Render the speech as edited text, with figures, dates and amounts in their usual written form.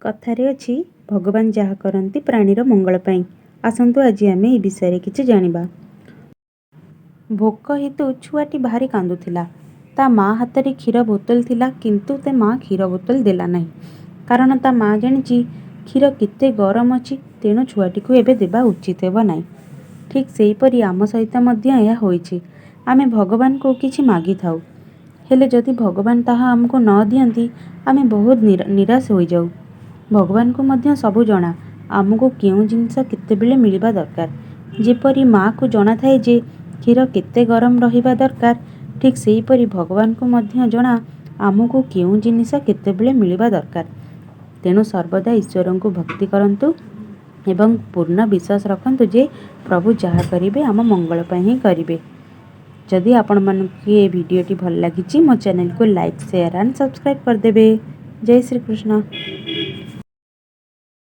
कथारे अछि भगवान जहा करती प्राणीर मंगल पाई। आसंतु आज आम ए विषय किछि जानिबा। भोक हेतु छुआटी भारी कांदुथिला। ता माँ हाथरे क्षीर बोतल थिला किंतु ते माँ क्षीर बोतल देला नहीं, कारण ता माँ जानिछि क्षीर केते गरम अछि, तेणु छुआटी को एबे देबा उचित हेबो नहीं। ठीक सेहीपरि आम सहित मध्य यह होइछि। आमे भगवान को किछि मागी थाउ, हेले जदि भगवान ताहा हमको न दियंती आमे बहुत निराश हो जाऊ। भगवान को मध्य सबु जणा आमको केउ जिनिस केतेबेले मिलिबा दरकार। जेपरि माँ को जणा थाए जे क्षीर केते गरम रहिबा दरकार, ठीक सेहीपरि भगवान को मध्य जणा आमको केउ जिनिस केतेबेले मिलिबा दरकार। तेणु सर्वदा ईश्वर को भक्ति करंतु एवं पूर्ण विश्वास रखंतु जे प्रभु जहा करिवे आम मंगल पाई ही करिवे। जदि आपण मानकु ये वीडियोटी भल लागिछि मो चैनल को लाइक शेयर एंड सब्सक्राइब कर देबे। जय श्री कृष्ण।